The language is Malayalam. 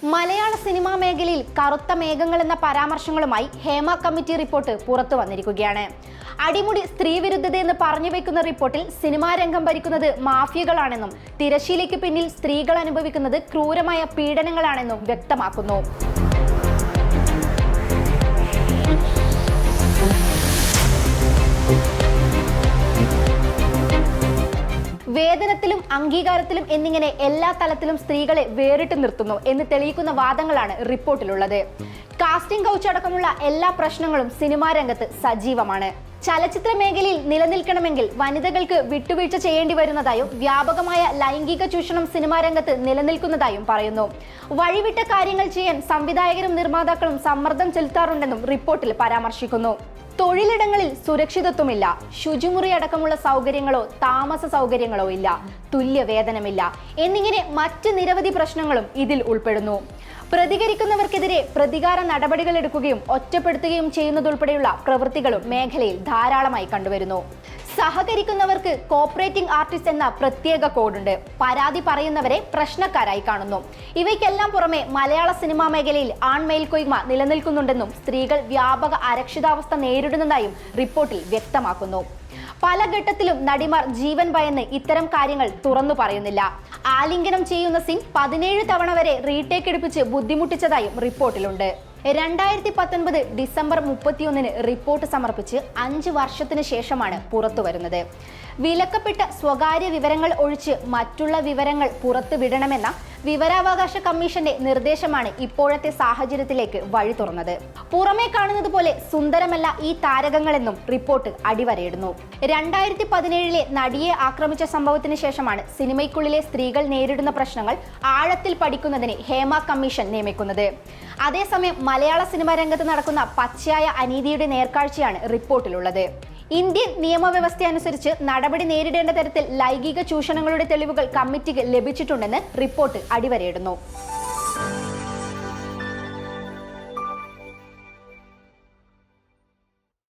മലയാള സിനിമാ മേഖലയിൽ കറുത്ത മേഘങ്ങൾ എന്ന പരാമർശങ്ങളുമായി ഹേമ കമ്മിറ്റി റിപ്പോർട്ട് പുറത്തു വന്നിരിക്കുകയാണ്. അടിമുടി സ്ത്രീവിരുദ്ധതയെന്ന് പറഞ്ഞു വെക്കുന്ന റിപ്പോർട്ടിൽ സിനിമാ രംഗം ഭരിക്കുന്നത് മാഫിയകളാണെന്നും തിരശ്ശീലയ്ക്ക് പിന്നിൽ സ്ത്രീകൾ അനുഭവിക്കുന്നത് ക്രൂരമായ പീഡനങ്ങളാണെന്നും വ്യക്തമാക്കുന്നു. വേതനത്തിലും അംഗീകാരത്തിലും എന്നിങ്ങനെ എല്ലാ തലത്തിലും സ്ത്രീകളെ വേറിട്ട് നിർത്തുന്നു എന്ന് തെളിയിക്കുന്ന വാദങ്ങളാണ് റിപ്പോർട്ടിലുള്ളത്. കാസ്റ്റിംഗ് കൗച്ച് അടക്കമുള്ള എല്ലാ പ്രശ്നങ്ങളും സിനിമാ രംഗത്ത് സജീവമാണ്. ചലച്ചിത്ര മേഖലയിൽ നിലനിൽക്കണമെങ്കിൽ വനിതകൾക്ക് വിട്ടുവീഴ്ച ചെയ്യേണ്ടി വരുന്നതായും വ്യാപകമായ ലൈംഗിക ചൂഷണം സിനിമാ രംഗത്ത് നിലനിൽക്കുന്നതായും പറയുന്നു. വഴിവിട്ട കാര്യങ്ങൾ ചെയ്യാൻ സംവിധായകരും നിർമ്മാതാക്കളും സമ്മർദ്ദം ചെലുത്താറുണ്ടെന്നും റിപ്പോർട്ടിൽ പരാമർശിക്കുന്നു. തൊഴിലിടങ്ങളിൽ സുരക്ഷിതത്വമില്ല, ശുചിമുറി അടക്കമുള്ള സൗകര്യങ്ങളോ താമസ സൗകര്യങ്ങളോ ഇല്ല, തുല്യ വേതനമില്ല എന്നിങ്ങനെ മറ്റ് നിരവധി പ്രശ്നങ്ങളും ഇതിൽ ഉൾപ്പെടുന്നു. പ്രതികരിക്കുന്നവർക്കെതിരെ പ്രതികാര നടപടികൾ എടുക്കുകയും ഒറ്റപ്പെടുത്തുകയും ചെയ്യുന്നതുൾപ്പെടെയുള്ള പ്രവൃത്തികളും മേഖലയിൽ ധാരാളമായി കണ്ടുവരുന്നു. സഹകരിക്കുന്നവർക്ക് കോപ്പറേറ്റിംഗ് ആർട്ടിസ്റ്റ് എന്ന പ്രത്യേക കോഡുണ്ട്. പരാതി പറയുന്നവരെ പ്രശ്നക്കാരായി കാണുന്നു. ഇവയ്ക്കെല്ലാം പുറമെ മലയാള സിനിമാ മേഖലയിൽ ആൺമേൽക്കൊയ്മ നിലനിൽക്കുന്നുണ്ടെന്നും സ്ത്രീകൾ വ്യാപക അരക്ഷിതാവസ്ഥ നേരിടുന്നതായും റിപ്പോർട്ടിൽ വ്യക്തമാക്കുന്നു. പല ഘട്ടത്തിലും നടിമാർ ജീവൻ ഭയന്ന് ഇത്തരം കാര്യങ്ങൾ തുറന്നു പറയുന്നില്ല. ആലിംഗനം ചെയ്യുന്ന സീൻ 17 തവണ വരെ റീടേക്ക് എടുപ്പിച്ച് ബുദ്ധിമുട്ടിച്ചതായും റിപ്പോർട്ടിലുണ്ട്. 2019 ഡിസംബർ 31 റിപ്പോർട്ട് സമർപ്പിച്ച് 5 വർഷത്തിന് ശേഷമാണ് പുറത്തു വരുന്നത്. വിലക്കപ്പെട്ട സ്വകാര്യ വിവരങ്ങൾ ഒഴിച്ച് മറ്റുള്ള വിവരങ്ങൾ പുറത്തുവിടണമെന്ന വിവരാവകാശ കമ്മീഷന്റെ നിർദ്ദേശമാണ് ഇപ്പോഴത്തെ സാഹചര്യത്തിലേക്ക് വഴി തുറന്നത്. പുറമേ കാണുന്നത് പോലെ സുന്ദരമല്ല ഈ താരകങ്ങളെന്നും റിപ്പോർട്ട് അടിവരയിടുന്നു. 2017 നടിയെ ആക്രമിച്ച സംഭവത്തിന് ശേഷമാണ് സിനിമയ്ക്കുള്ളിലെ സ്ത്രീകൾ നേരിടുന്ന പ്രശ്നങ്ങൾ ആഴത്തിൽ പഠിക്കുന്നതിന് ഹേമ കമ്മീഷൻ നിയമിക്കുന്നത്. അതേസമയം മലയാള സിനിമാ രംഗത്ത് നടക്കുന്ന പച്ചയായ അനീതിയുടെ നേർക്കാഴ്ചയാണ് റിപ്പോർട്ടിലുള്ളത്. ഇന്ത്യൻ നിയമവ്യവസ്ഥ അനുസരിച്ച് നടപടി നേരിടേണ്ട തരത്തിൽ ലൈംഗിക ചൂഷണങ്ങളുടെ തെളിവുകൾ കമ്മിറ്റിക്ക് ലഭിച്ചിട്ടുണ്ടെന്ന് റിപ്പോർട്ട് അടിവരയിടുന്നു.